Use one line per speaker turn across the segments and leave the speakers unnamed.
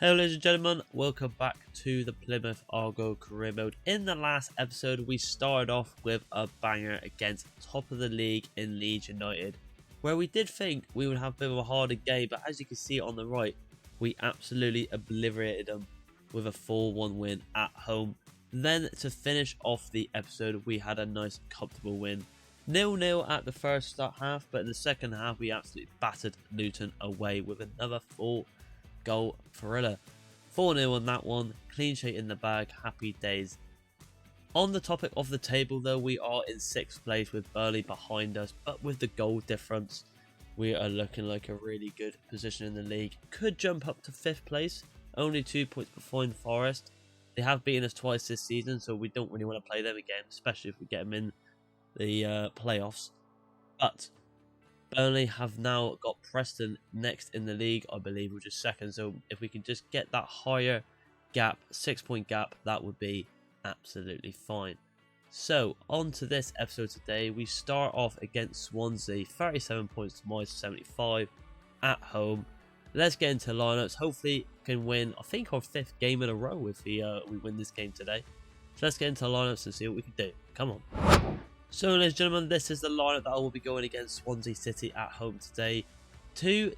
Hello ladies and gentlemen, welcome back to the Plymouth Argyle career mode. In the last episode we started off with a banger against top of the league in Leeds United, where we did think we would have a bit of a harder game, but as you can see on the right, we absolutely obliterated them with a 4-1 win at home. Then to finish off the episode we had a nice comfortable win. 0-0 at the first half, but in the second half we absolutely battered Luton away with another 4-goal thriller. 4-0 on that one, clean sheet in the bag, happy days. On the topic of the table though, we are in 6th place with Burnley behind us, but with the goal difference we are looking like a really good position in the league. Could jump up to 5th place, only 2 points behind Forest. They have beaten us twice this season, so we don't really want to play them again, especially if we get them in the playoffs. But Burnley have now got Preston next in the league, I believe, which is second. So if we can just get that higher gap, 6-point gap, that would be absolutely fine. So on to this episode today. We start off against Swansea, 37 points to minus 75 at home. Let's get into lineups. Hopefully we can win, I think, our 5th game in a row if we win this game today. So let's get into lineups and see what we can do. Come on. So ladies and gentlemen, this is the lineup that I will be going against Swansea City at home today. 3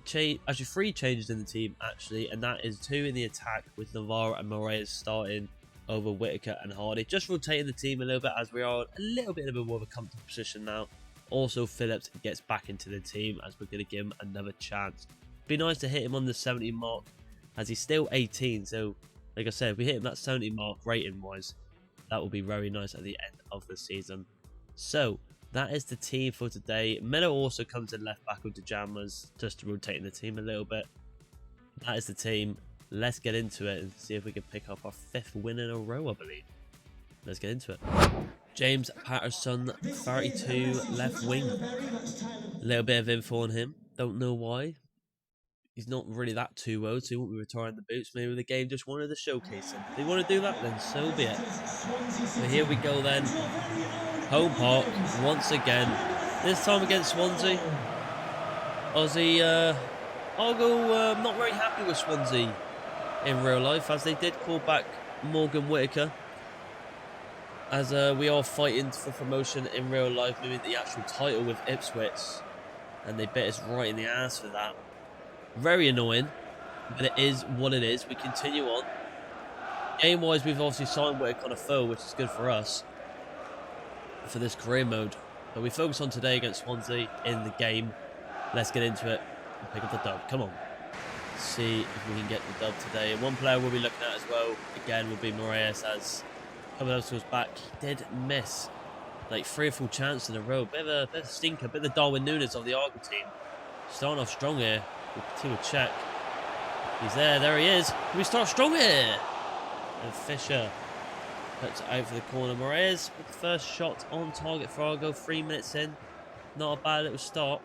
changes in the team actually, and that is 2 in the attack with Navarro and Moraes starting over Whitaker and Hardy. Just rotating the team a little bit as we are a little bit more of a comfortable position now. Also Phillips gets back into the team as we're going to give him another chance. Be nice to hit him on the 70 mark as he's still 18, so like I said, if we hit him that 70 mark rating wise, that will be very nice at the end of the season. So that is the team for today. Miller also comes in left back with the Jammers, just rotating the team a little bit. That is the team. Let's get into it and see if we can pick up our 5th win in a row, I believe. Let's get into it. James Patterson, 32, left wing. A little bit of info on him. Don't know why. He's not really that too old, so he won't be retiring the boots. Maybe the game just wanted to showcase him. If they want to do that, then so be it. So here we go then. Home Park, once again. This time against Swansea. I'll go not very happy with Swansea in real life, as they did call back Morgan Whitaker. As we are fighting for promotion in real life, maybe the actual title with Ipswich. And they bit us right in the ass for that. Very annoying, but it is what it is. We continue on. Game-wise, we've obviously signed Whitaker on a foe, which is good for us for this career mode. But we focus on today against Swansea in the game. Let's get into it and pick up the dub. Come on. Let's see if we can get the dub today. And one player we'll be looking at as well, again, will be Moraes, as coming up to us back. He did miss like 3 or 4 chances in a row. Bit of a stinker, bit of the Darwin Núñez of the Argyle team. Starting off strong here. The team will check. He's there he is. We start strong here. And Fisher puts it out for the corner. Moraes with the first shot on target for Argyle. 3 minutes in. Not a bad little start.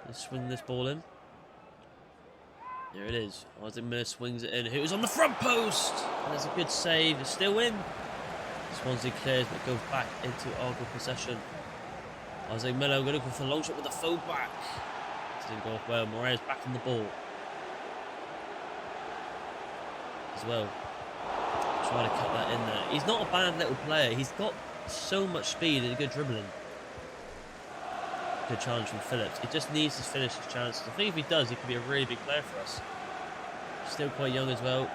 Let's swing this ball in. There it is. Isaac Miller swings it in. Who's on the front post? And there's a good save. It's still in. Swansea clears, but goes back into Argyle possession. Isaac Miller looking for a long shot with the full back. Didn't go off well. Moraes back on the ball as well. Try to cut that in there. He's not a bad little player. He's got so much speed and good dribbling. Good challenge from Phillips. He just needs to finish his chances. I think if he does, he could be a really big player for us. Still quite young as well.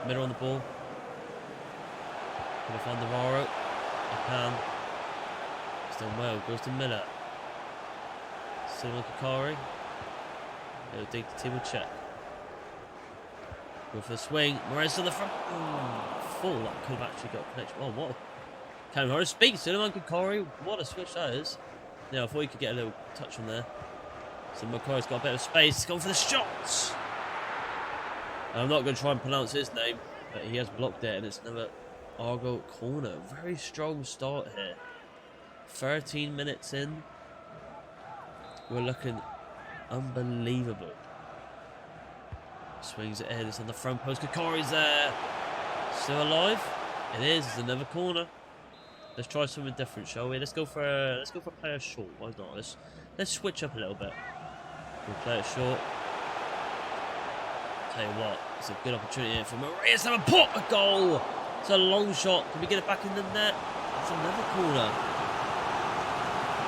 Middle on the ball. Can I find Navarro? I can. He's done well. Goes to Miller. Still on Kakari. He'll dig the team will check. Go for the swing. Moraes on the front. Full. That could have actually got a connection. Oh, what? Cam Harris speaks to him on Kakari. What a switch that is. Yeah, I thought he could get a little touch on there. So Makari's got a bit of space. He's gone for the shots. And I'm not going to try and pronounce his name, but he has blocked it, and it's another Argyle corner. Very strong start here. 13 minutes in. We're looking unbelievable. Swings it in. It's on the front post. Kakari's there. Still alive? It is. It's another corner. Let's try something different, shall we? Let's go for a player short. Why not? Let's switch up a little bit. We'll play it short. Tell you what, It's a good opportunity here for Maria to have a pop a goal. It's a long shot. Can we get it back in the net? It's another corner.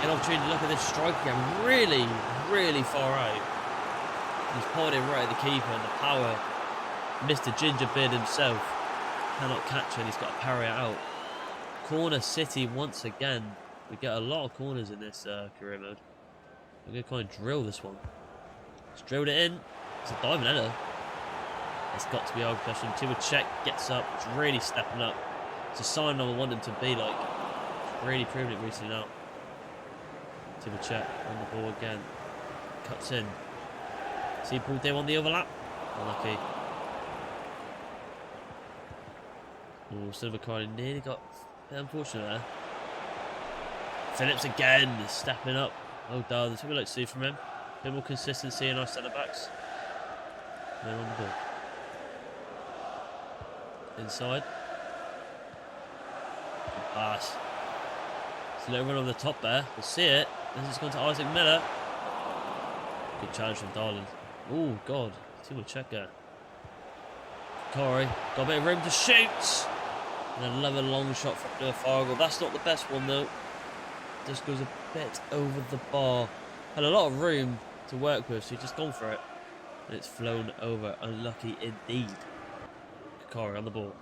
An opportunity to look at this strike again. Really, really far out. He's pointing right at the keeper, and the power. Mr. Gingerbeard himself cannot catch it. He's got to parry it out. Corner City once again. We get a lot of corners in this career mode. We're going to kind of drill this one. Just drilled it in. It's a diamond header. It's got to be our question. Timurchek gets up. It's really stepping up. It's a sign I want him to be like. It's really proving it recently now. Timurchek on the ball again. Cuts in. See Paul Day on the overlap. Unlucky. Oh, Silver Card nearly got a bit unfortunate there. Phillips again is stepping up. Well done. That's what we like to see from him. A bit more consistency in our centre backs. They're on the ball. Inside. Good pass. It's a little run over the top there. We'll see it. This is going to Isaac Miller. Good challenge from Darling. Oh, God. Timo Checker. Corey. Got a bit of room to shoot. And another long shot from Plymouth Argyle. That's not the best one, though. Just goes a bit over the bar. Had a lot of room to work with, so he's just gone for it. And it's flown over. Unlucky indeed. Corey on the ball.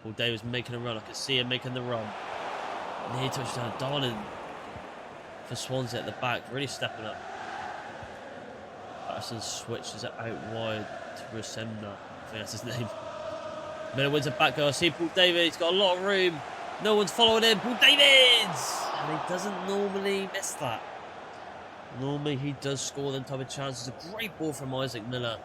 Paul Davis making a run. I can see him making the run. Near touchdown. Darling for Swansea at the back. Really stepping up. Patterson switches it out wide to Rosemna. I think that's his name. Miller wins it back. I see Paul Davis. He's got a lot of room. No one's following him. Paul Davis! And he doesn't normally miss that. Normally he does score them type of chances. A great ball from Isaac Miller.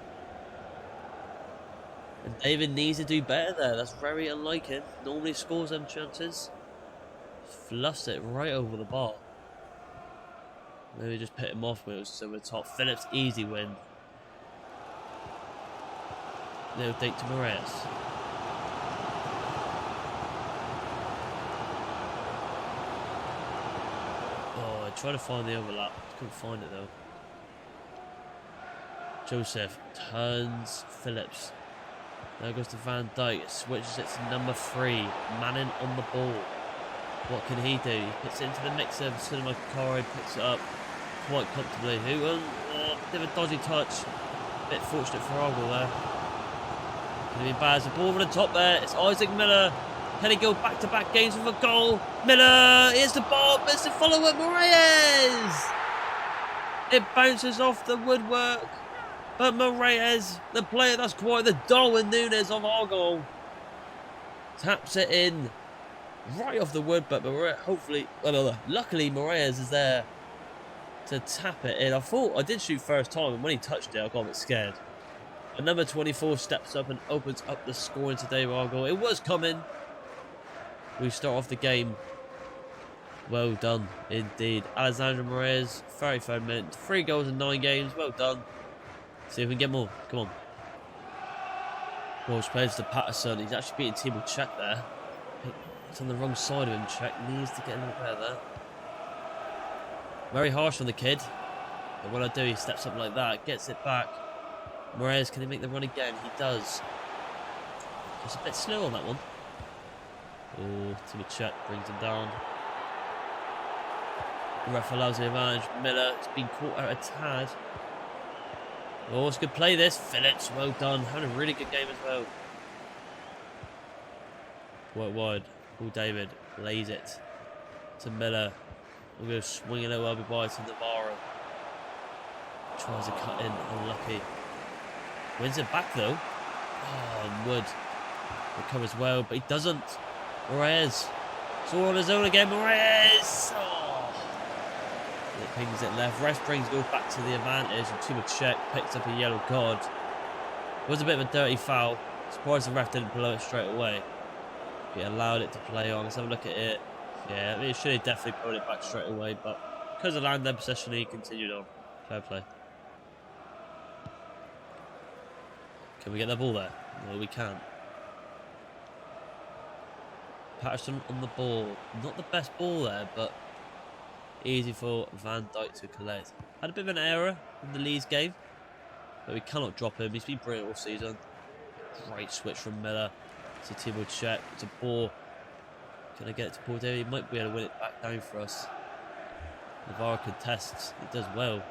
And David needs to do better there. That's very unlike him. Normally scores them chances. Fluffs it right over the bar. Maybe just put him off with so we're top. Phillips, easy win. Little date to Moraes. Oh, I tried to find the overlap. Couldn't find it though. Joseph turns Phillips. There goes to Van Dijk. Switches it to number 3. Manning on the ball. What can he do? He puts it into the mixer. Cinema Corey picks it up quite comfortably. Bit of a dodgy touch. Bit fortunate for Argyle there. Gonna be bad as the ball over the top there. It's Isaac Miller. Can he go back-to-back games with a goal? Miller! Here's the ball. Missed the follower. Moraes! It bounces off the woodwork. But Moraes, the player that's quite the Darwin Núñez of Argyle, taps it in right off the wood. But luckily Moraes is there to tap it in. I did shoot first time, and when he touched it, I got a bit scared. But number 24 steps up and opens up the scoring today for Argyle. It was coming. We start off the game. Well done, indeed. Alexandre Moraes, 35 minutes, 3 goals in 9 games. Well done. See if we can get more. Come on. Welsh plays to Patterson. He's actually beating Timo Check there. It's on the wrong side of him. Check needs to get a little better there. Very harsh on the kid. But what I do, he steps up like that, gets it back. Moraes, can he make the run again? He does. Just a bit slow on that one. Oh, Timo Check brings him down. The ref allows the advantage. Miller has been caught out a tad. Oh, it's a good play this. Phillips, well done. Having a really good game as well. Quite wide. Paul David lays it to Miller. We're going to swing it over by to Navarro. Tries to cut in. Unlucky. Wins it back though. Oh, Wood recovers well, but he doesn't. Moraes. It's all on his own again. Moraes. Oh. It pings it left. Ref brings goes back to the advantage, and Timurchek picks up a yellow card. It was a bit of a dirty foul. Surprised the ref didn't blow it straight away. He allowed it to play on. Let's have a look at it. Yeah, I mean, it should have definitely put it back straight away, but because of land possession, he continued on. Fair play. Can we get that ball there? No, we can't. Patterson on the ball. Not the best ball there, but easy for Van Dijk to collect. Had a bit of an error in the Leeds game, but we cannot drop him. He's been brilliant all season. Great switch from Miller. So Timo check. It's a ball. Can I get it to Paul Daly? He might be able to win it back down for us. Navarro contests. It does well.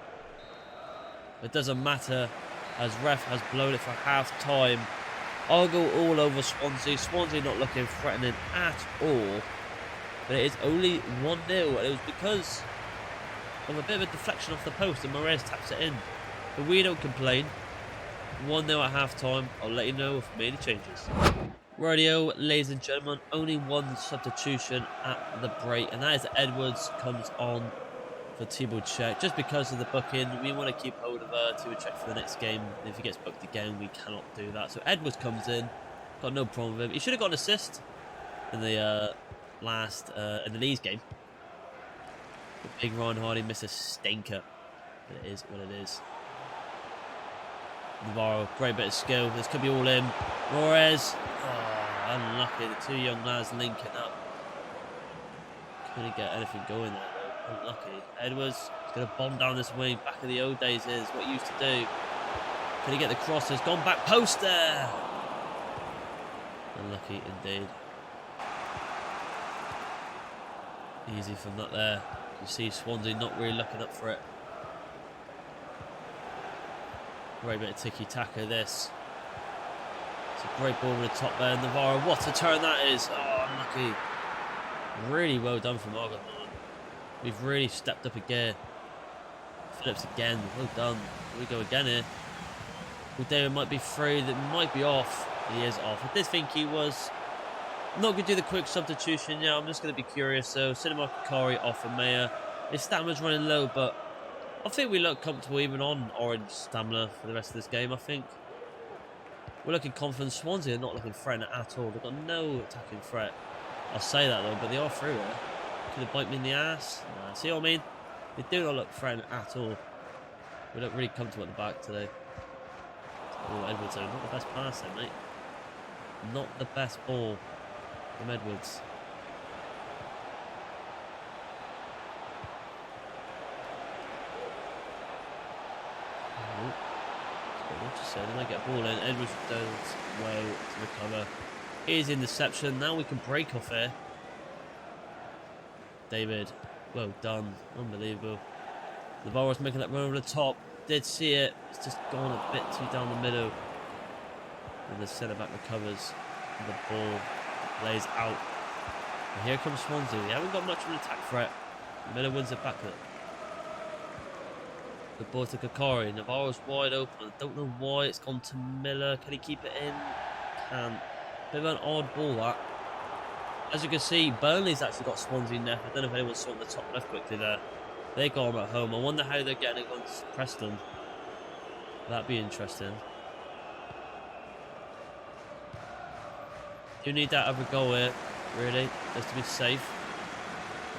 It doesn't matter as ref has blown it for half time. Argyle all over Swansea. Swansea not looking threatening at all. But it is only 1-0, and it was because of a bit of a deflection off the post, and Moraes taps it in. But we don't complain. 1-0 at half time. I'll let you know if I made any changes. Radio, ladies and gentlemen, only one substitution at the break, and that is that Edwards comes on for Timo Check. Just because of the booking, we want to keep hold of Timo Check for the next game. If he gets booked again, we cannot do that. So Edwards comes in, got no problem with him. He should have got an assist in the in the Leeds game. But big Ryan Hardy missed a stinker, but it is what it is. Navarro, great bit of skill. This could be all in. Moraes, unlucky. The two young lads linking up. Couldn't get anything going there though. Unlucky. Edwards is going to bomb down this wing. Back in the old days is what he used to do. Can he get the crosses? Gone back post there. Unlucky indeed. Easy from that there. You see Swansea not really looking up for it. Great bit of tiki-taka this. It's a great ball with the top there. Navarro, what a turn that is. Oh, unlucky. Really well done from Argyle. We've really stepped up a gear. Phillips again. Well done. Here we go again here. Well, David might be free. That might be off. He is off. I did think he was. I'm not going to do the quick substitution. Yeah, I'm just going to be curious. So, Cinema Kakari off for Mayer. His stamina's running low, but I think we look comfortable even on orange stamina for the rest of this game, I think. We're looking confident. Swansea are not looking threatening at all. They've got no attacking threat. I'll say that though, but they are through it. Could have bite me in the ass. Nah, see what I mean? They do not look threatening at all. We look really comfortable at the back today. Oh, Edwards, though. Not the best pass there, mate. Not the best ball from Edwards. What you said, and I get a ball in. Edwards does well to recover. Here's interception. Now we can break off here. David, well done. Unbelievable. Navarro's making that run over the top. Did see it. It's just gone a bit too down the middle. And the centre back recovers. And the ball lays out. And here comes Swansea. We haven't got much of an attack threat. Miller wins it back. The ball to Kakari. Navarro's wide open. I don't know why it's gone to Miller. Can he keep it in? Can't. Bit of an odd ball that. As you can see, Burnley's actually got Swansea net. I don't know if anyone saw the top left quickly there. They got them at home. I wonder how they're getting it against Preston. That'd be interesting. You need that other goal here, really, just to be safe.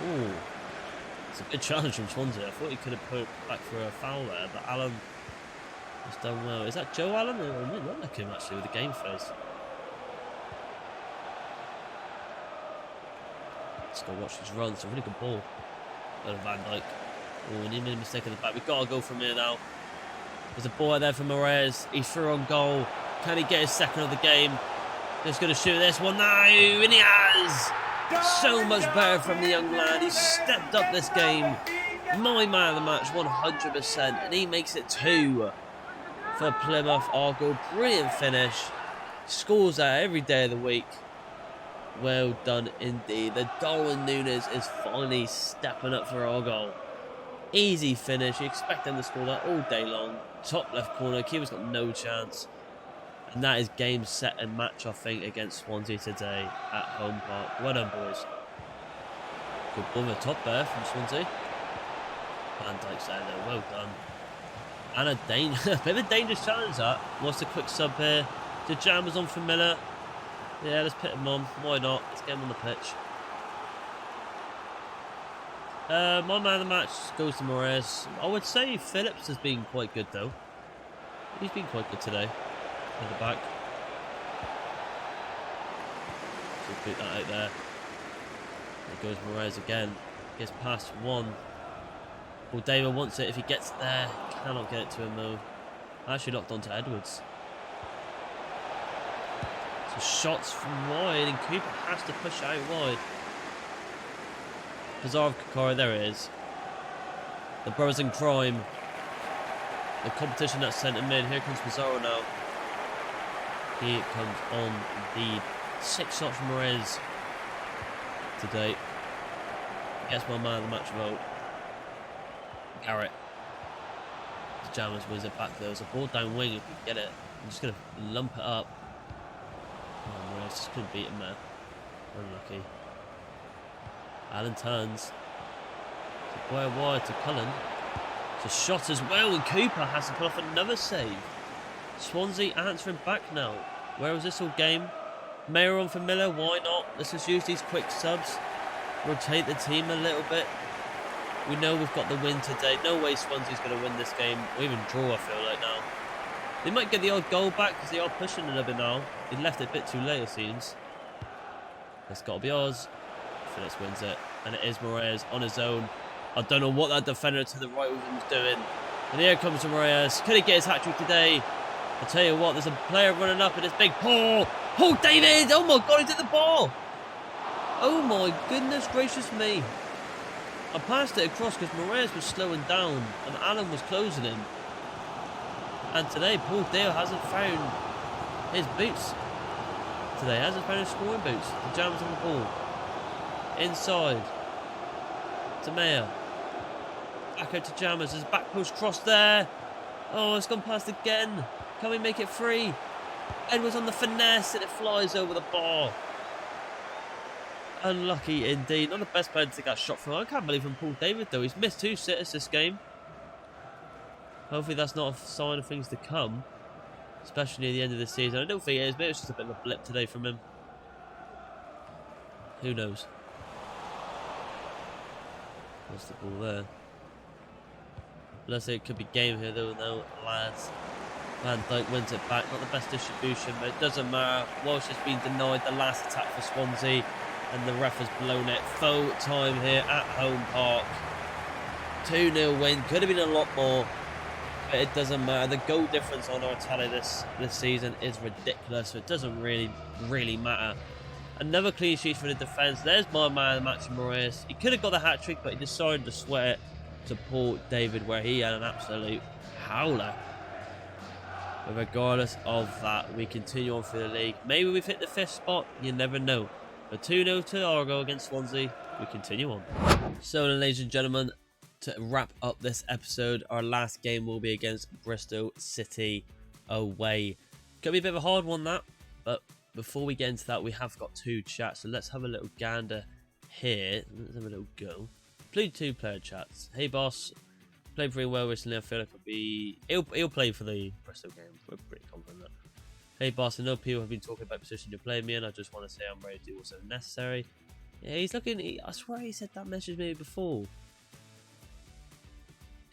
Ooh. It's a good challenge from Swansea. I thought he could have put it back for a foul there, but Allen has done well. Is that Joe Allen? It might look like him actually with the game face. Let's go watch this run. It's a really good ball. Go to Van Dijk. Oh, and he made a mistake in the back. We've got to go from here now. There's a ball there for Moraes. He threw on goal. Can he get his second of the game? Just going to shoot this one now, and he has. So much better from the young lad. He stepped up this game. My man of the match, 100%, and he makes it 2 for Plymouth Argyle. Brilliant finish. Scores there every day of the week. Well done indeed. The Darwin Núñez is finally stepping up for Argyle. Easy finish. You expect them to score that all day long. Top left corner. Keeper's got no chance. And that is game, set and match, I think, against Swansea today at home park. Well done, boys. Good ball with the top there from Swansea. Van Dijk's there, though. Well done. And a bit of a dangerous challenge, that. What's the quick sub here? The jam was on for Miller. Yeah, let's put him on. Why not? Let's get him on the pitch. My man of the match goes to Moraes. I would say Phillips has been quite good, though. He's been quite good today. At the back. So put that out there. There goes Moraes again. Gets past one. Well, David wants it if he gets there. Cannot get it to him though. Actually locked onto Edwards. Shots from wide, and Cooper has to push out wide. Pizarro Kakari, there it is. The brothers in crime. The competition at centre mid. Here comes Pizarro now. Here comes on the 6 shots from Morez today. Gets my man of the match vote. Garrett. The Jammers wins it back. There was a ball down wing if we can get it. I'm just going to lump it up. Oh, Morez just couldn't beat him there. Unlucky. Allen turns. Way wide to Cullen. It's a shot as well, and Cooper has to pull off another save. Swansea answering back now. Where was this all game? Mayer on for Miller, why not? Let's just use these quick subs. Rotate the team a little bit. We know we've got the win today. No way Swansea's going to win this game, or even draw, I feel like now. They might get the odd goal back because they are pushing a little bit now. He left it a bit too late, it seems. That's got to be ours. Phillips wins it, and it is Moraes on his own. I don't know what that defender to the right was doing. And here comes Moraes. Could he get his hat-trick today? I'll tell you what, there's a player running up in this big Paul. Paul David! Oh my god, he did the ball! Oh my goodness gracious me. I passed it across because Moraes was slowing down and Allen was closing him. And today, Paul Dale hasn't found his boots. Today, hasn't found his scoring boots. The Jammers on the ball. Inside. To Mayer. Back out to Jammers. There's a back post cross there. Oh, it's gone past again. Can we make it free? Edwards on the finesse and it flies over the bar. Unlucky indeed. Not the best player to take that shot from. I can't believe from Paul David though. He's missed 2 sitters this game. Hopefully that's not a sign of things to come. Especially near the end of the season. I don't think it is. Maybe it's just a bit of a blip today from him. Who knows? What's the ball there? Let's say it could be game here though now, lads. Van Dijk wins it back. Not the best distribution, but it doesn't matter. Walsh has been denied the last attack for Swansea. And the ref has blown it. Full time here at home park. 2-0 win. Could have been a lot more. But it doesn't matter. The goal difference on our tally this season is ridiculous. So it doesn't really matter. Another clean sheet for the defence. There's my man of the match, Moraes. He could have got the hat-trick, but he decided to sweat it to Paul David, where he had an absolute howler. But regardless of that, we continue on through the league. Maybe we've hit the 5th spot. You never know. But 2-0 to Argyle against Swansea. We continue on. So, ladies and gentlemen, to wrap up this episode, our last game will be against Bristol City away. Could be a bit of a hard one, that. But before we get into that, we have got 2 chats. So let's have a little gander here. Let's have a little go. Played 2 player chats. Hey boss, played pretty well recently. I feel like he'll play for the Bristol game. We're pretty confident that. Hey boss, I know people have been talking about the position you're playing me in. I just want to say I'm ready to do what's necessary. Yeah, he's looking. I swear he said that message maybe before.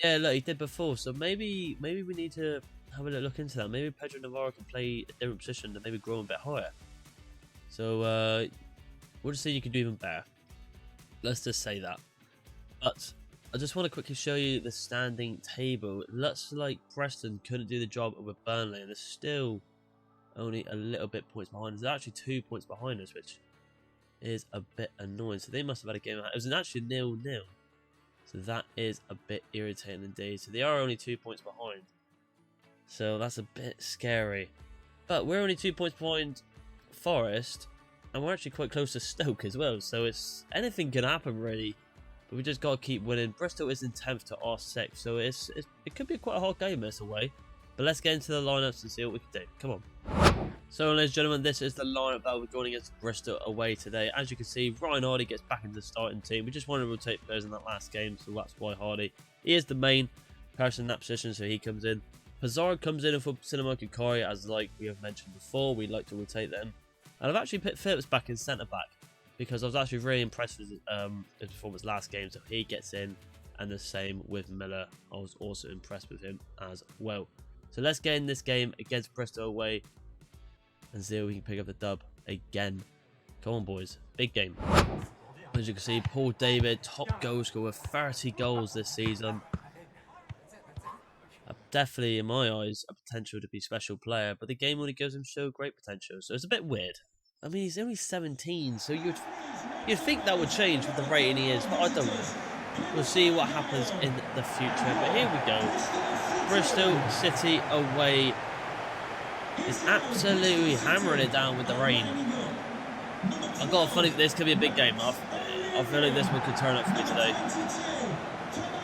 Yeah, look, he did before. So maybe we need to have a little look into that. Maybe Pedro Navarro can play a different position and maybe grow a bit higher. So we'll just see you can do even better. Let's just say that. But I just want to quickly show you the standing table. It looks like Preston couldn't do the job with Burnley, and they're still only a little bit points behind us. They're actually 2 points behind us, which is a bit annoying. So they must have had a game. It was actually 0-0. So that is a bit irritating indeed. So they are only 2 points behind. So that's a bit scary. But we're only 2 points behind Forest, and we're actually quite close to Stoke as well. So it's anything can happen really. But we just got to keep winning. Bristol is in 10th to our 6th. So it could be quite a hard game this away. But let's get into the lineups and see what we can do. Come on. So, ladies and gentlemen, this is the lineup that we're going against Bristol away today. As you can see, Ryan Hardy gets back into the starting team. We just wanted to rotate players in that last game, so that's why Hardy. He is the main person in that position, so he comes in. Pizarro comes in for Cinema Kakari, as like we have mentioned before. We like to rotate them. And I've actually put Phillips back in centre-back, because I was actually really impressed with his performance last game, so he gets in. And the same with Miller. I was also impressed with him as well. So let's get in this game against Bristol away and see if we can pick up the dub again. Come on, boys. Big game. As you can see, Paul David, top goal scorer with 30 goals this season. Definitely, in my eyes, a potential to be special player, but the game only gives him so great potential, so it's a bit weird. I mean, he's only 17, so you'd think that would change with the rating he is, but I don't know. We'll see what happens in the future, but here we go. Bristol City away is absolutely hammering it down with the rain. I've got a funny this could be a big game. I feel like this one could turn up for me today.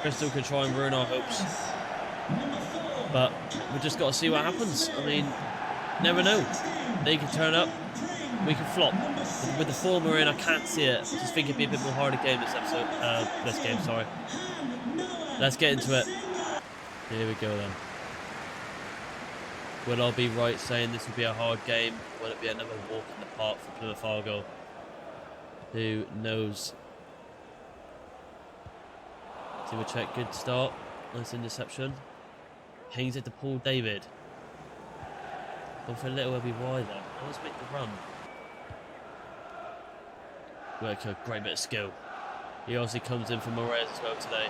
Bristol could try and ruin our hopes, but we've just got to see what happens. I mean, never know. They can turn up, we can flop. With the form we're in, I can't see it. I just think it'd be a bit more harder game this episode. This game, sorry. Let's get into it. Here we go then. Will I be right saying this will be a hard game? Will it be another walk in the park for Plymouth Argyle? Who knows? See, we'll check. Good start. Nice interception. Hangs it to Paul David. Gone for a little heavy wide there. Let's make the run. Worker, great bit of skill. He obviously comes in from Moraes as well today.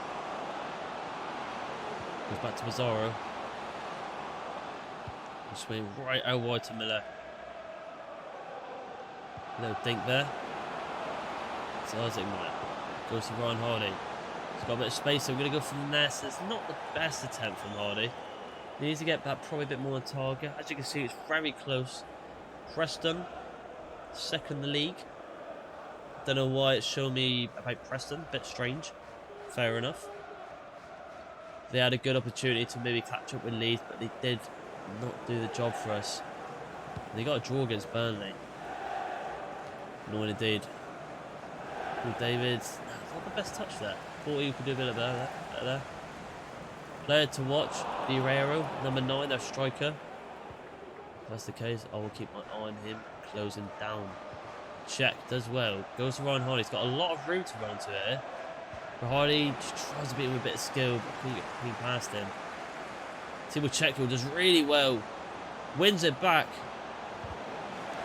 Goes back to Pizarro. Swing right out wide to Miller. Little dink there. It's Isaac Miller. Goes to Ryan Hardy. He's got a bit of space, so we're going to go for the nest. It's not the best attempt from Hardy. He needs to get that probably a bit more on target. As you can see, it's very close. Preston, second in the league. Don't know why it's showing me about Preston. Bit strange. Fair enough. They had a good opportunity to maybe catch up with Leeds, but they did not do the job for us. And they got a draw against Burnley. No, indeed. Paul David, not the best touch there. Thought he could do a bit better there. Player to watch, Guerrero, number 9, their striker. If that's the case, I will keep my eye on him closing down. Check, does well. Goes to Ryan Hardy. He's got a lot of room to run to here. But Hardy just tries to beat him with a bit of skill, but couldn't get clean past him. Timo Checo does really well. Wins it back.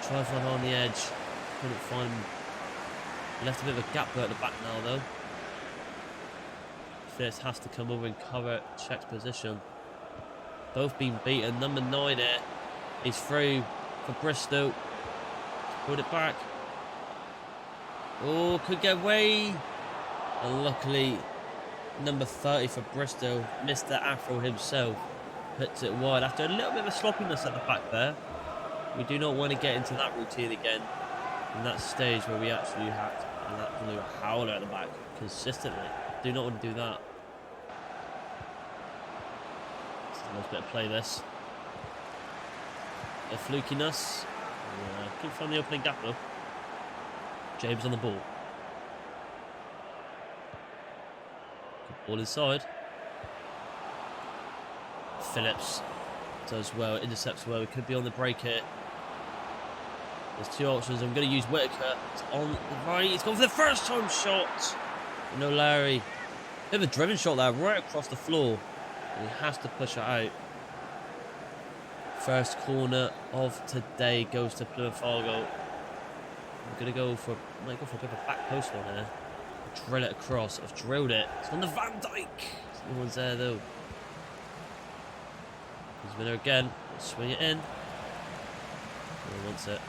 Try to find on the edge. Couldn't find him. Left a bit of a gap there at the back now, though. Fitz has to come over and cover Check's position. Both being beaten. Number 9 here. He's through for Bristol. Put it back. Oh, could get away. And luckily, number 30 for Bristol, Mr. Afro himself, puts it wide after a little bit of a sloppiness at the back there. We do not want to get into that routine again in that stage where we actually have an absolute howler at the back consistently. Do not want to do that. It's a nice bit of play this. A flukiness. Couldn't find the opening gap though. James on the ball. Good ball inside. Phillips does well, intercepts well. We could be on the break here. There's two options. I'm going to use Whitaker. It's on the right. He's gone for the first time shot. No, Larry. Bit of a driven shot there, right across the floor. And he has to push it out. First corner of today goes to Plymouth Argyle. I'm going to go for, might go for a bit of a back post one here. Drill it across. I've drilled it. It's on the Van Dijk. No one's there though. He's winner again. Swing it in. No one wants it.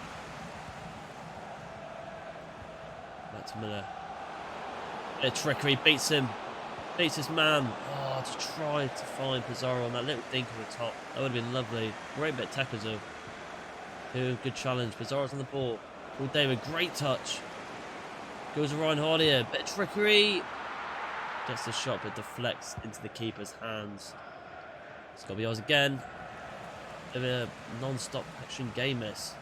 Back to Miller. Bit of trickery. Beats him. Beats his man. Oh, just tried to find Pizarro on that little dink on the top. That would have been lovely. Great bit of tackles though. Good challenge. Pizarro's on the ball. Paul David, great touch. Goes to Ryan Hardy here. Bit of trickery. Gets the shot but deflects into the keeper's hands. It's got to be ours again. Bit of a non-stop action game miss.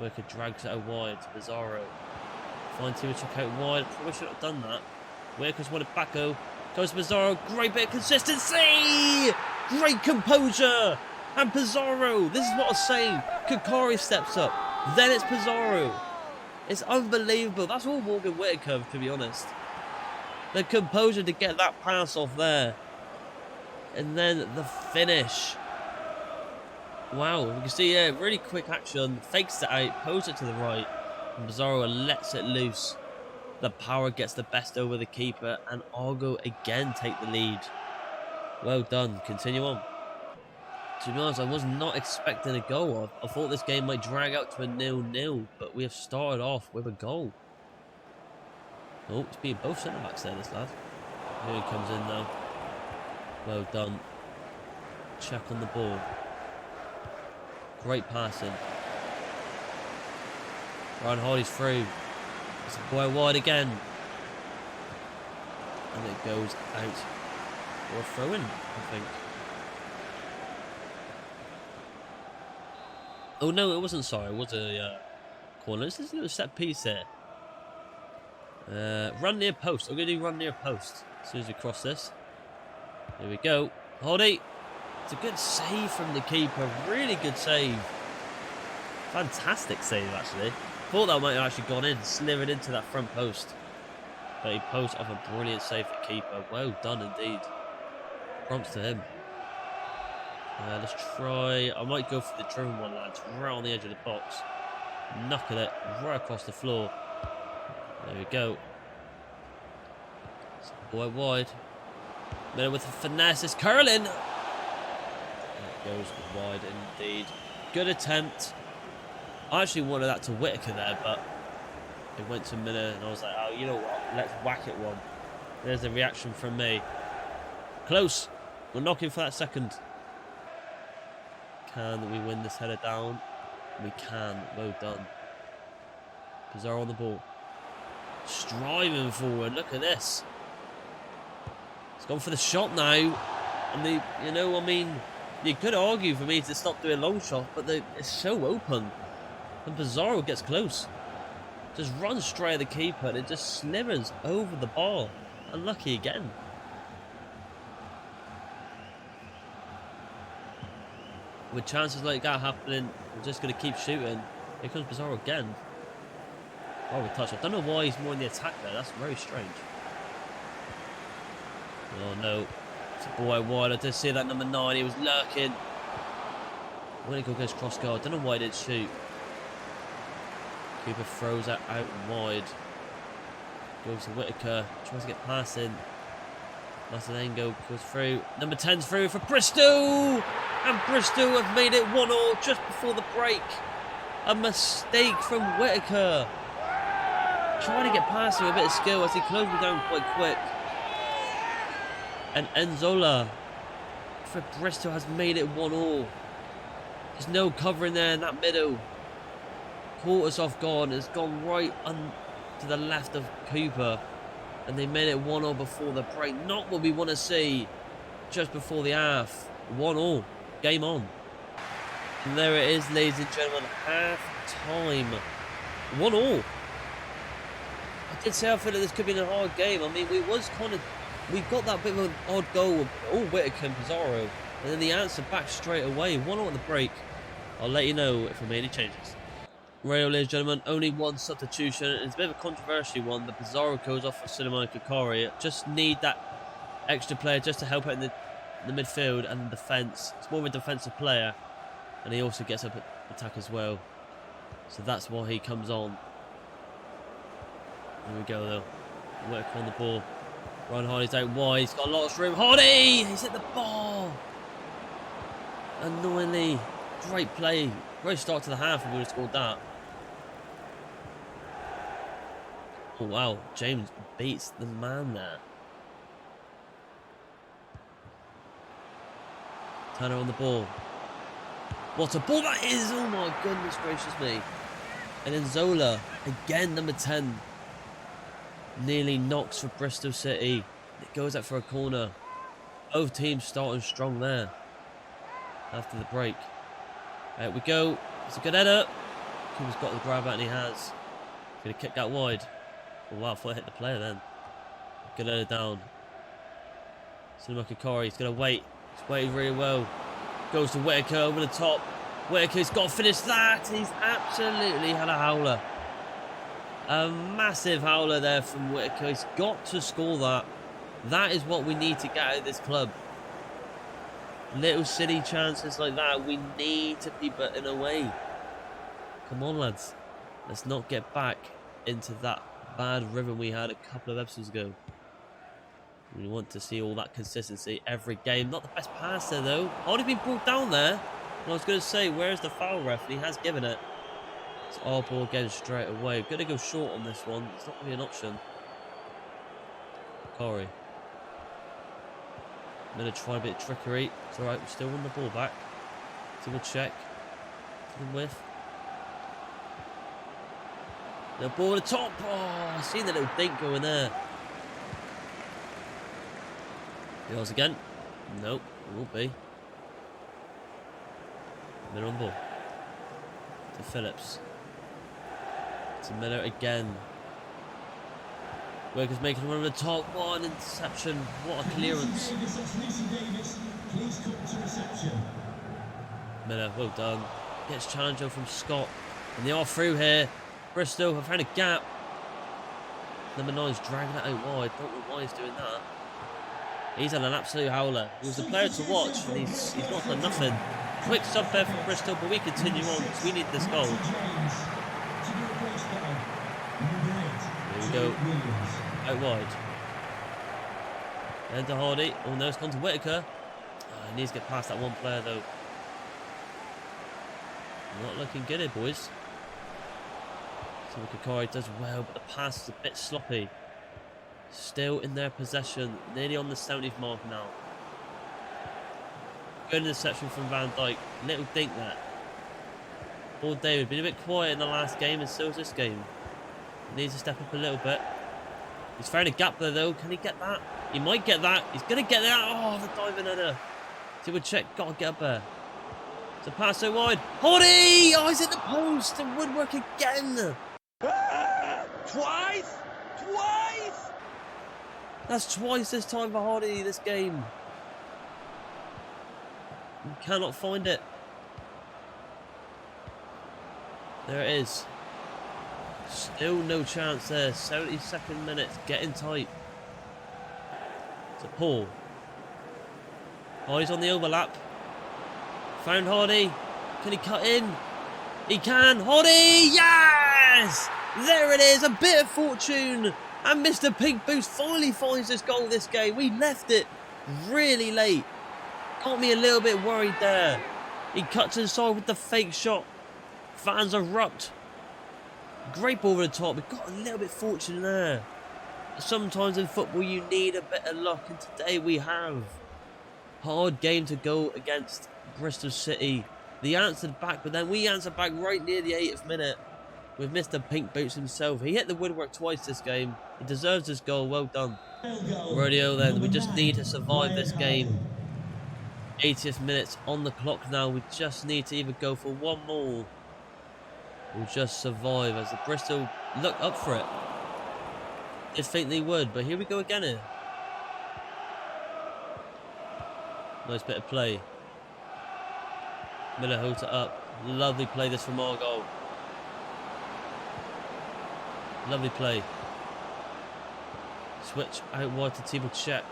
Worker drags it out wide to Pizarro. Fine team to check out wide. Probably should have done that. Workers wanted back go. Goes to Pizarro. Great bit of consistency. Great composure. And Pizarro. This is what I was saying. Kakari steps up. Then it's Pizarro. It's unbelievable. That's all Morgan Whitaker, to be honest. The composure to get that pass off there. And then the finish. Wow. You can see, yeah, really quick action. Fakes it out. Poses it to the right. And Pizarro lets it loose. The power gets the best over the keeper. And Argo again take the lead. Well done. Continue on. To be honest, I was not expecting a goal. I thought this game might drag out to a 0-0, but we have started off with a goal. Oh, it's beating both centre-backs there, this lad. Here he comes in now. Well done. Check on the ball. Great passing. Ryan Hardy's through. It's a boy wide again. And it goes out. Or a throw-in, I think. Oh no, it wasn't, sorry. It was a corner. This is a little set piece here. Run near post. I'm going to do run near post as soon as we cross this. Here we go. Hardy. It's a good save from the keeper. Really good save. Fantastic save, actually. Thought that might have actually gone in, slivered into that front post. But he posts off a brilliant save for keeper. Well done indeed. Prompts to him. Let's try. I might go for the driven one, lads. Right on the edge of the box. Knuckle it right across the floor. There we go. Boy wide. Middle with a finesse. It's curling. It goes wide indeed. Good attempt. I actually wanted that to Whittaker there, but it went to Miller, and I was like, oh, you know what? Let's whack it one. There's a reaction from me. Close. We're knocking for that second. Can we win this header down? We can. Well done. Pizarro on the ball. Striving forward. Look at this. It's gone for the shot now. And you know, I mean, you could argue for me to stop doing long shots, but it's so open. And Pizarro gets close. Just runs straight at the keeper and it just slivers over the bar. Unlucky again. With chances like that happening, we're just going to keep shooting. Here comes Pizarro again. Oh, we touched. I don't know why he's more in the attack there. That's very strange. Oh no. It's a boy wide. I did see that number 9. He was lurking. Whittaker goes cross guard. Don't know why he didn't shoot. Cooper throws that out wide. Goes to Whittaker. Tries to get past in. Masalengo goes through. Number 10's through for Bristol! And Bristol have made it 1-1 just before the break. A mistake from Whittaker. Trying to get past him with a bit of skill as he closed me down quite quick. And Enzola for Bristol has made it 1-1. There's no covering there in that middle. Caught us off guard. It's gone right to the left of Cooper. And they made it 1-0 before the break. Not what we want to see just before the half. 1-0. Game on. And there it is, ladies and gentlemen. Half time. 1-0. I did say I feel that this could be a hard game. I mean, we got that bit of an odd goal with all Whittaker and Pizarro. And then the answer back straight away. 1-0 at the break. I'll let you know if I made any changes. Right, ladies and gentlemen, only one substitution. It's a bit of a controversial one. The Pizarro goes off for Suleiman Kakari. Just need that extra player just to help out in the midfield and the defence. It's more of a defensive player. And he also gets up at attack as well. So that's why he comes on. Here we go though. Whittaker on the ball. Ryan Hardy's out wide. He's got a lot of room. Hardy! He's hit the ball! Annoyingly. Great play. Great start to the half if we would have scored that. Oh wow, James beats the man there. Tanner on the ball. What a ball that is! Oh my goodness gracious me. And then Zola, again number 10. Nearly knocks for Bristol City. It goes out for a corner. Both teams starting strong there. After the break. Out we go. It's a good header. Cooper's got the grab out and he has. He's going to kick that wide. Oh wow, I thought I hit the player then. Good header down. Cinema Kakari, he's going to wait. He's waited really well. Goes to Whittaker over the top. Whittaker's got to finish that. He's absolutely had a howler. A massive howler there from Whittaker. He's got to score that. That is what we need to get out of this club. Little silly chances like that, we need to be putting away. Come on, lads. Let's not get back into that bad rhythm we had a couple of episodes ago. We want to see all that consistency every game. Not the best passer though. Already been brought down there. And I was going to say, where's the foul ref? And he has given it. It's our ball again straight away. We're going to go short on this one. It's not really an option. Corey. I'm going to try a bit of trickery. It's alright, we still want the ball back. So we'll check. To the width. The ball at the top. Oh, I seen the little dink going there. Yours again. Nope, it will be. Miller on ball. To Phillips. To Miller again. Workers making one of the top. One interception. What a clearance. Miller, well done. Gets challenger from Scott. And they are through here. Bristol have found a gap. Number 9's dragging it out wide. Don't know why he's doing that. He's on an absolute howler. He was the player to watch, and he's not done nothing. Quick sub there from Bristol, but we continue on because we need this goal. Here we go. Out wide. And to Hardy. Oh no, it's gone to Whitaker. Oh, he needs to get past that one player though. Not looking good here, boys. So Kakari does well, but the pass is a bit sloppy. Still in their possession, nearly on the 70th mark now. Good interception from Van Dijk. Little dink there. Paul David been a bit quiet in the last game, and so is this game. Needs to step up a little bit. He's found a gap there though. Can he get that? He might get that. He's gonna get that. Oh, the diving header. So we'll check. Gotta get up there. So pass so wide. Hardy! Oh, he's at the post and Woodwork again.
Twice!
That's twice this time for Hardy this game. You cannot find it. There it is. Still no chance there. 72nd minute. Getting tight. So Paul. Hardy's on the overlap. Found Hardy. Can he cut in? He can. Hardy! Yes! There it is. A bit of fortune. And Mr. Pink Boots finally finds this goal this game. We left it really late. Got me a little bit worried there. He cuts inside with the fake shot. Fans erupt. Great ball over the top. We got a little bit fortunate there. Sometimes in football you need a bit of luck, and today we have. Hard game to go against Bristol City. They answered back, but then we answered back right near the 80th minute. With Mr. Pink Boots himself. He hit the woodwork twice this game. He deserves this goal. Well done. Radio then. We just need to survive this game. 80th minutes on the clock now. We just need to either go for one more or just survive as the Bristol look up for it. Did think they would, but here we go again here. Nice bit of play. Miller holds it up. Lovely play this from Argyle. Lovely play. Switch out wide to Tibble check.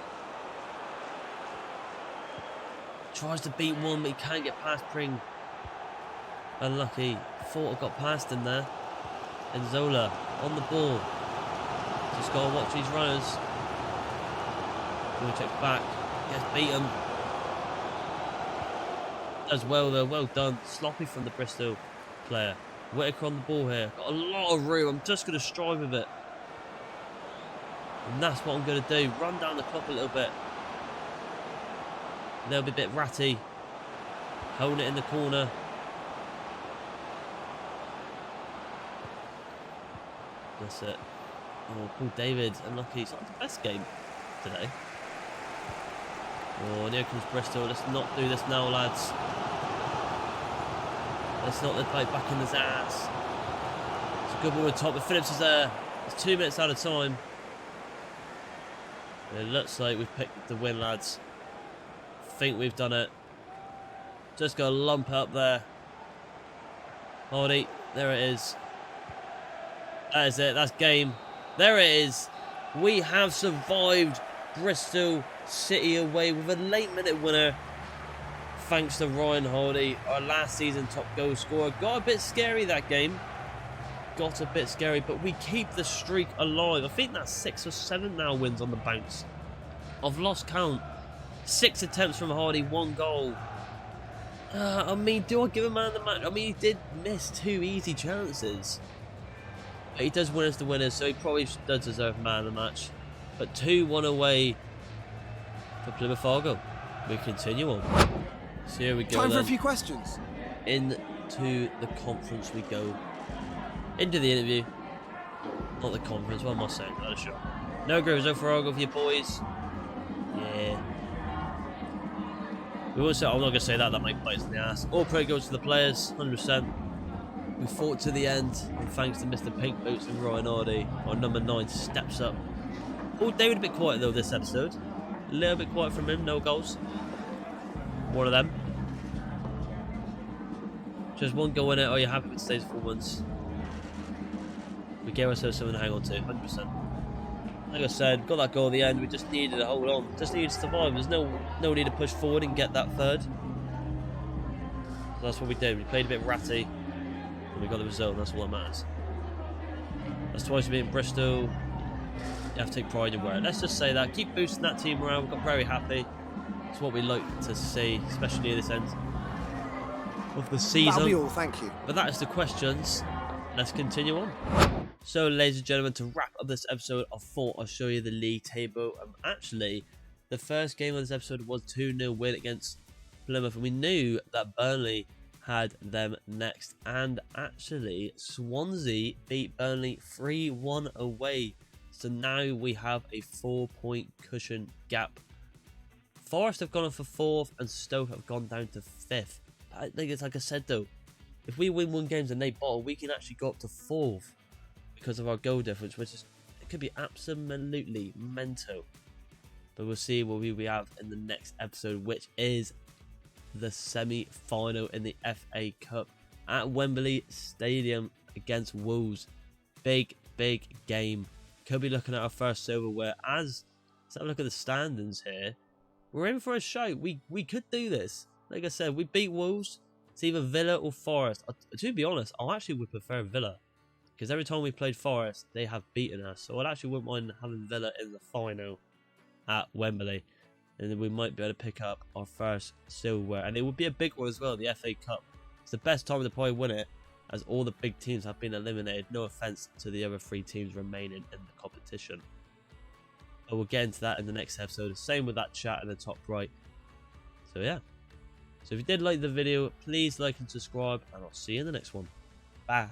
Tries to beat one, but he can't get past Pring. Unlucky. Thought I got past him there. And Zola on the ball. Just got to watch these runners. Tibble check back. Gets beaten. Does well though. Well done. Sloppy from the Bristol player. Whitaker on the ball here. Got a lot of room. I'm just going to strive with it. And that's what I'm going to do. Run down the clock a little bit. They'll be a bit ratty. Holding it in the corner. That's it. Oh, Paul David. Unlucky. It's not the best game today. Oh, and here comes Bristol. Let's not do this now, lads. Let's not let play back in his ass. It's a good ball at the top, but Phillips is there. It's 2 minutes out of time. It looks like we've picked the win, lads. Think we've done it. Just got to lump it up there. Hardy, there it is. That is it, that's game. There it is. We have survived Bristol City away with a late minute winner. Thanks to Ryan Hardy, our last season top goal scorer. Got a bit scary that game. Got a bit scary, but we keep the streak alive. I think that's 6 or 7 now wins on the bounce. I've lost count. 6 attempts from Hardy, 1 goal. I mean, do I give him man of the match? I mean, he did miss 2 easy chances. But he does win us the winners, so he probably does deserve man of the match. But 2-1 away for Plymouth Argyle. We continue on. So here we go.
Time for a few questions.
Into the conference we go. Into the interview. Not the conference, what am I saying? Not sure. No goes over for Argyle for your boys. Yeah. We won't say, I'm not going to say that might bite us in the ass. All credit goes to the players, 100%. We fought to the end, and thanks to Mr. Pink Boots and Ryan Hardy, our number 9 steps up. Oh, David a bit quiet though this episode. A little bit quiet from him, no goals. One of them. Just 1 goal in it. Are you happy with today's performance? We gave ourselves something to hang on to, 100%. Like I said, got that goal at the end. We just needed to hold on. Just needed to survive. There's no need to push forward and get that third. So that's what we did. We played a bit ratty, and we got the result. And that's all that matters. That's twice we beat Bristol. You have to take pride in wear. Let's just say that. Keep boosting that team around. We got very happy. It's what we like to see, especially at this end of the season.
That'll be all. Thank you.
But that is the questions. Let's continue on. So, ladies and gentlemen, to wrap up this episode, I thought I'd show you the league table. Actually, the first game of this episode was 2-0 win against Plymouth, and we knew that Burnley had them next. And actually, Swansea beat Burnley 3-1 away. So now we have a 4-point cushion gap. Forest have gone up for 4th, and Stoke have gone down to 5th. I think it's like I said though, if we win 1 game and they bottle, we can actually go up to 4th. Because of our goal difference, which is, it could be absolutely mental. But we'll see what we have in the next episode, which is the semi-final in the FA Cup at Wembley Stadium against Wolves. Big game. Could be looking at our first silverware. Let's have a look at the standings here. We're in for a shout. We could do this. Like I said, we beat Wolves. It's either Villa or Forest. To be honest, I actually would prefer Villa. Because every time we played Forest, they have beaten us. So I actually wouldn't mind having Villa in the final at Wembley. And then we might be able to pick up our first silverware. And it would be a big one as well, the FA Cup. It's the best time to probably win it, as all the big teams have been eliminated. No offence to the other 3 teams remaining in the competition. But we'll get into that in the next episode. Same with that chat in the top right. So yeah. So if you did like the video, please like and subscribe. And I'll see you in the next one. Bye.